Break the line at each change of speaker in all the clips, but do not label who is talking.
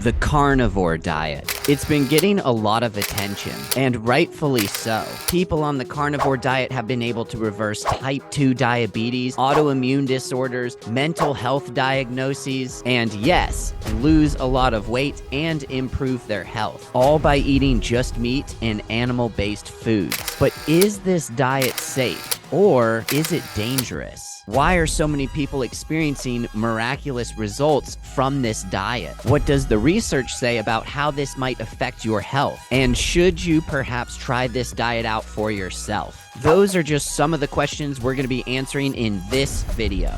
the carnivore diet. It's been getting a lot of attention, and rightfully so. People on the carnivore diet have been able to reverse type 2 diabetes, autoimmune disorders, mental health diagnoses, and yes, lose a lot of weight and improve their health, all by eating just meat and animal-based foods. But is this diet safe? Or is it dangerous? Why are so many people experiencing miraculous results from this diet? What does the research say about how this might affect your health? And should you perhaps try this diet out for yourself? Those are just some of the questions we're going to be answering in this video.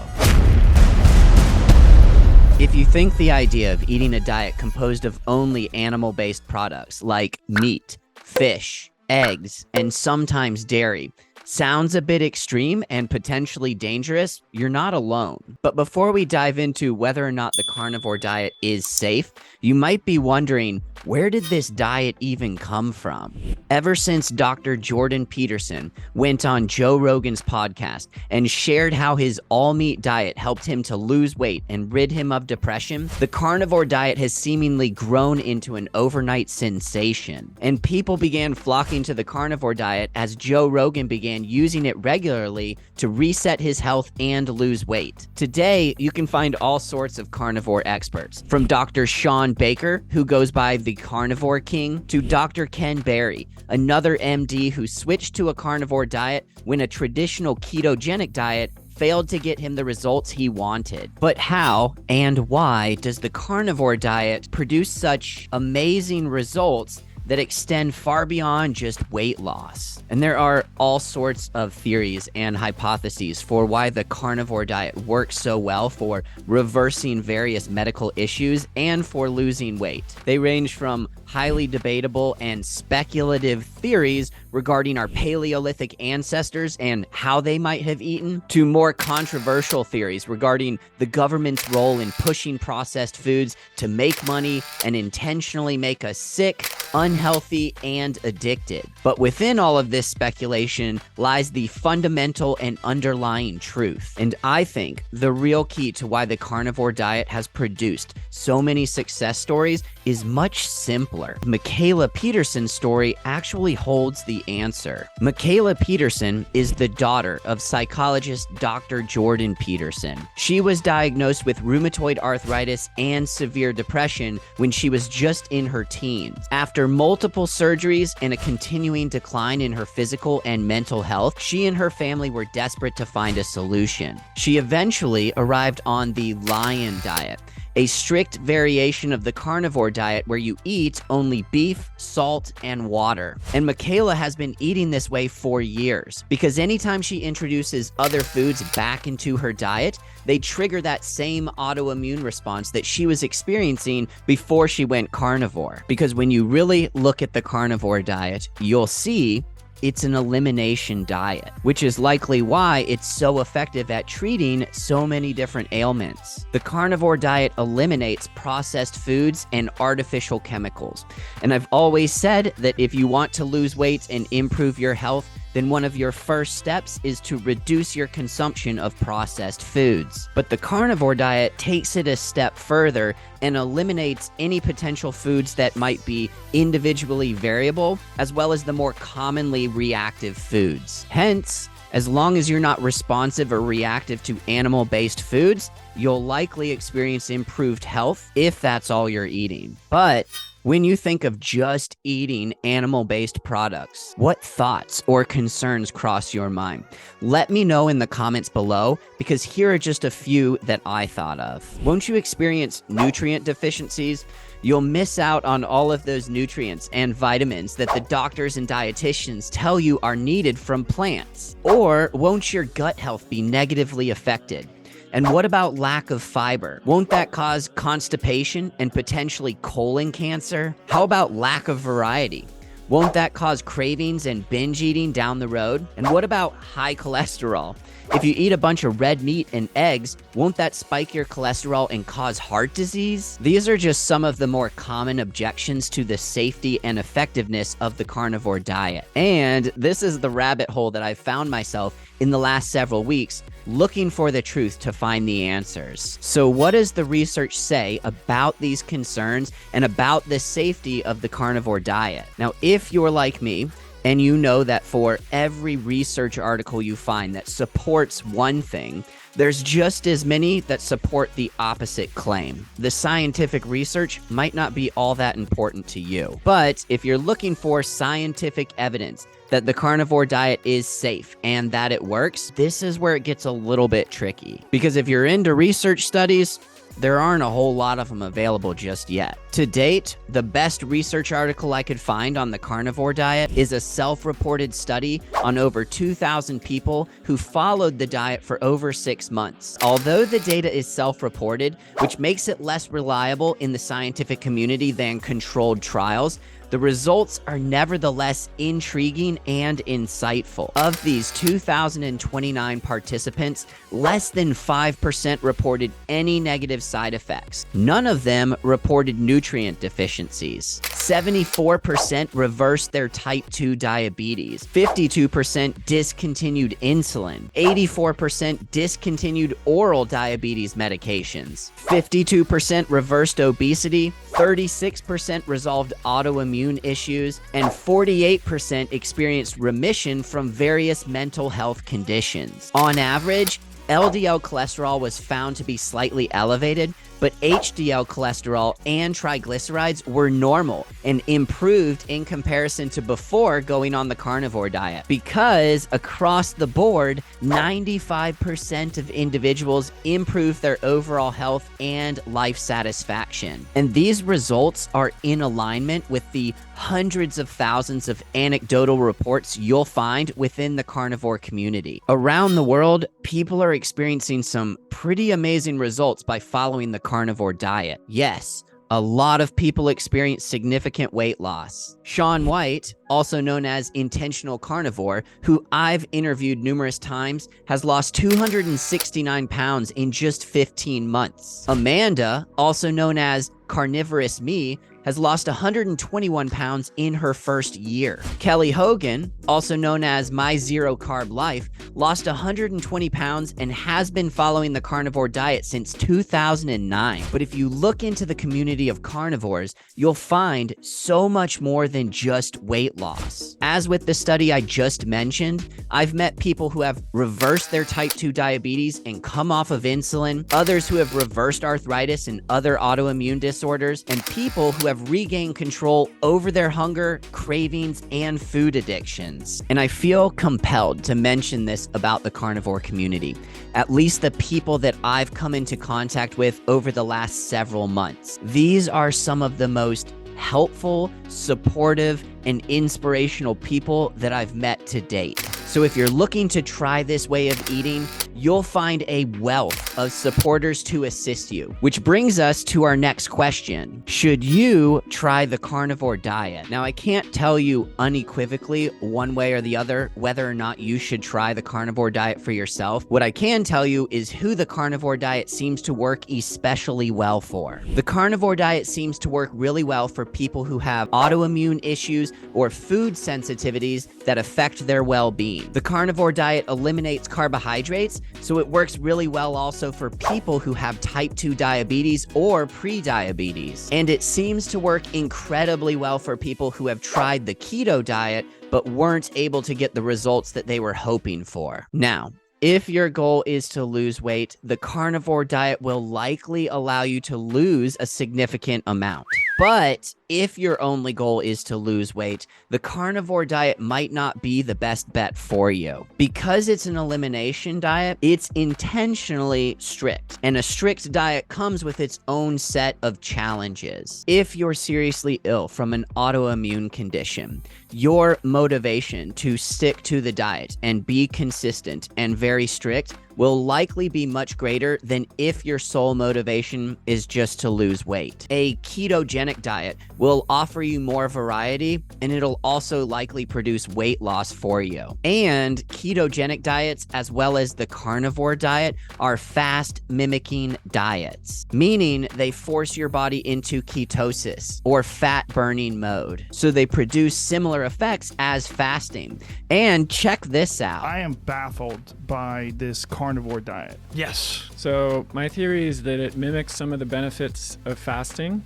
If you think the idea of eating a diet composed of only animal-based products like meat, fish, eggs, and sometimes dairy sounds a bit extreme and potentially dangerous, you're not alone. But before we dive into whether or not the carnivore diet is safe, you might be wondering, where did this diet even come from? Ever since Dr. Jordan Peterson went on Joe Rogan's podcast and shared how his all-meat diet helped him to lose weight and rid him of depression, the carnivore diet has seemingly grown into an overnight sensation. And people began flocking to the carnivore diet as Joe Rogan began using it regularly to reset his health and lose weight. Today, you can find all sorts of carnivore experts, from Dr. Shawn Baker, who goes by the Carnivore King, to Dr. Ken Berry, another MD who switched to a carnivore diet when a traditional ketogenic diet failed to get him the results he wanted. But how and why does the carnivore diet produce such amazing results that extend far beyond just weight loss? And there are all sorts of theories and hypotheses for why the carnivore diet works so well for reversing various medical issues and for losing weight. They range from highly debatable and speculative theories regarding our Paleolithic ancestors and how they might have eaten, to more controversial theories regarding the government's role in pushing processed foods to make money and intentionally make us sick, unhealthy, and addicted. But within all of this speculation lies the fundamental and underlying truth. And I think the real key to why the carnivore diet has produced so many success stories is much simpler. Mikhaela Peterson's story actually holds the answer. Mikhaela Peterson is the daughter of psychologist Dr. Jordan Peterson. She was diagnosed with rheumatoid arthritis and severe depression when she was just in her teens. After multiple surgeries and a continuing decline in her physical and mental health, she and her family were desperate to find a solution. She eventually arrived on the Lion diet, a strict variation of the carnivore diet where you eat only beef, salt, and water. And Mikhaela has been eating this way for years because anytime she introduces other foods back into her diet, they trigger that same autoimmune response that she was experiencing before she went carnivore. Because when you really look at the carnivore diet, you'll see it's an elimination diet, which is likely why it's so effective at treating so many different ailments. The carnivore diet eliminates processed foods and artificial chemicals. And I've always said that if you want to lose weight and improve your health, then one of your first steps is to reduce your consumption of processed foods. But the carnivore diet takes it a step further and eliminates any potential foods that might be individually variable, as well as the more commonly reactive foods. Hence, as long as you're not responsive or reactive to animal-based foods, you'll likely experience improved health if that's all you're eating. But when you think of just eating animal-based products, what thoughts or concerns cross your mind? Let me know in the comments below, because here are just a few that I thought of. Won't you experience nutrient deficiencies? You'll miss out on all of those nutrients and vitamins that the doctors and dietitians tell you are needed from plants. Or won't your gut health be negatively affected? And what about lack of fiber? Won't that cause constipation and potentially colon cancer? How about lack of variety? Won't that cause cravings and binge eating down the road? And what about high cholesterol? If you eat a bunch of red meat and eggs, won't that spike your cholesterol and cause heart disease? These are just some of the more common objections to the safety and effectiveness of the carnivore diet. And this is the rabbit hole that I've found myself in the last several weeks, looking for the truth to find the answers. So what does the research say about these concerns and about the safety of the carnivore diet? Now, if you're like me, and you know that for every research article you find that supports one thing, there's just as many that support the opposite claim. The scientific research might not be all that important to you. But if you're looking for scientific evidence that the carnivore diet is safe and that it works, this is where it gets a little bit tricky. Because if you're into research studies, there aren't a whole lot of them available just yet. To date, the best research article I could find on the carnivore diet is a self-reported study on over 2,000 people who followed the diet for over 6 months. Although the data is self-reported, which makes it less reliable in the scientific community than controlled trials, the results are nevertheless intriguing and insightful. Of these 2,029 participants, less than 5% reported any negative side effects. None of them reported nutrient deficiencies. 74% reversed their type 2 diabetes. 52% discontinued insulin. 84% discontinued oral diabetes medications. 52% reversed obesity. 36% resolved autoimmune issues, and 48% experienced remission from various mental health conditions. On average, LDL cholesterol was found to be slightly elevated, but HDL cholesterol and triglycerides were normal and improved in comparison to before going on the carnivore diet. Because across the board, 95% of individuals improved their overall health and life satisfaction. And these results are in alignment with the hundreds of thousands of anecdotal reports you'll find within the carnivore community. Around the world, people are experiencing some pretty amazing results by following the carnivore diet. Yes, a lot of people experience significant weight loss. Shaun White, also known as Intentional Carnivore, who I've interviewed numerous times, has lost 269 pounds in just 15 months. Amanda, also known as Carnivorous Me, has lost 121 pounds in her first year. Kelly Hogan, also known as My Zero Carb Life, lost 120 pounds and has been following the carnivore diet since 2009. But if you look into the community of carnivores, you'll find so much more than just weight loss. As with the study I just mentioned, I've met people who have reversed their type 2 diabetes and come off of insulin, others who have reversed arthritis and other autoimmune disorders, and people who have regained control over their hunger, cravings, and food addictions. And I feel compelled to mention this about the carnivore community, at least the people that I've come into contact with over the last several months. These are some of the most helpful, supportive, and inspirational people that I've met to date. So if you're looking to try this way of eating, you'll find a wealth of supporters to assist you. Which brings us to our next question. Should you try the carnivore diet? Now, I can't tell you unequivocally one way or the other whether or not you should try the carnivore diet for yourself. What I can tell you is who the carnivore diet seems to work especially well for. The carnivore diet seems to work really well for people who have autoimmune issues or food sensitivities that affect their well-being. The carnivore diet eliminates carbohydrates, so it works really well also for people who have type 2 diabetes or pre-diabetes. And it seems to work incredibly well for people who have tried the keto diet but weren't able to get the results that they were hoping for. Now, if your goal is to lose weight, the carnivore diet will likely allow you to lose a significant amount. But if your only goal is to lose weight, the carnivore diet might not be the best bet for you. Because it's an elimination diet, it's intentionally strict, and a strict diet comes with its own set of challenges. If you're seriously ill from an autoimmune condition, your motivation to stick to the diet and be consistent and very strict will likely be much greater than if your sole motivation is just to lose weight. A ketogenic diet will offer you more variety, and it'll also likely produce weight loss for you. And ketogenic diets, as well as the carnivore diet, are fast mimicking diets, meaning they force your body into ketosis or fat burning mode. So they produce similar effects as fasting. And check this out.
I am baffled by this carnivore carnivore diet?
Yes. So my theory is that it mimics some of the benefits of fasting,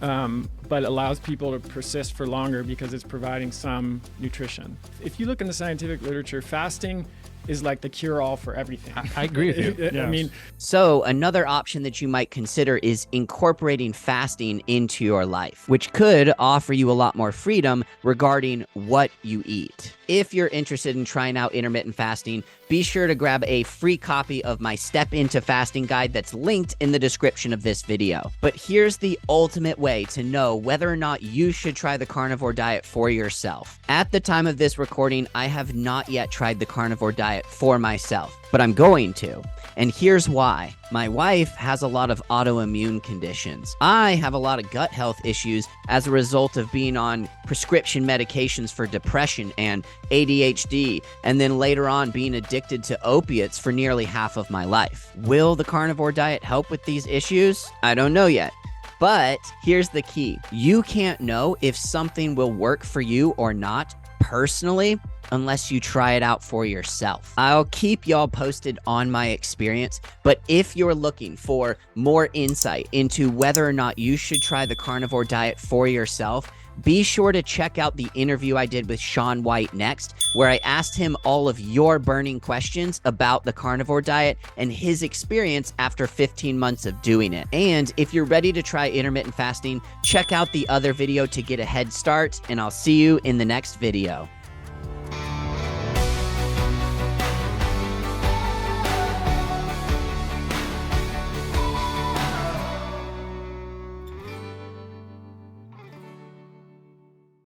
but allows people to persist for longer because it's providing some nutrition. If you look in the scientific literature, fasting is like the cure-all for everything.
I agree with you.
I mean,
So another option that you might consider is incorporating fasting into your life, which could offer you a lot more freedom regarding what you eat. If you're interested in trying out intermittent fasting, be sure to grab a free copy of my Step Into Fasting guide that's linked in the description of this video. But here's the ultimate way to know whether or not you should try the carnivore diet for yourself. At the time of this recording, I have not yet tried the carnivore diet for myself, but I'm going to. And here's why. My wife has a lot of autoimmune conditions. I have a lot of gut health issues as a result of being on prescription medications for depression and ADHD, and then later on being addicted to opiates for nearly half of my life. Will the carnivore diet help with these issues? I don't know yet. But here's the key. You can't know if something will work for you or not personally unless you try it out for yourself. I'll keep y'all posted on my experience, but if you're looking for more insight into whether or not you should try the carnivore diet for yourself, be sure to check out the interview I did with Shawn White next, where I asked him all of your burning questions about the carnivore diet and his experience after 15 months of doing it. And if you're ready to try intermittent fasting, check out the other video to get a head start, and I'll see you in the next video.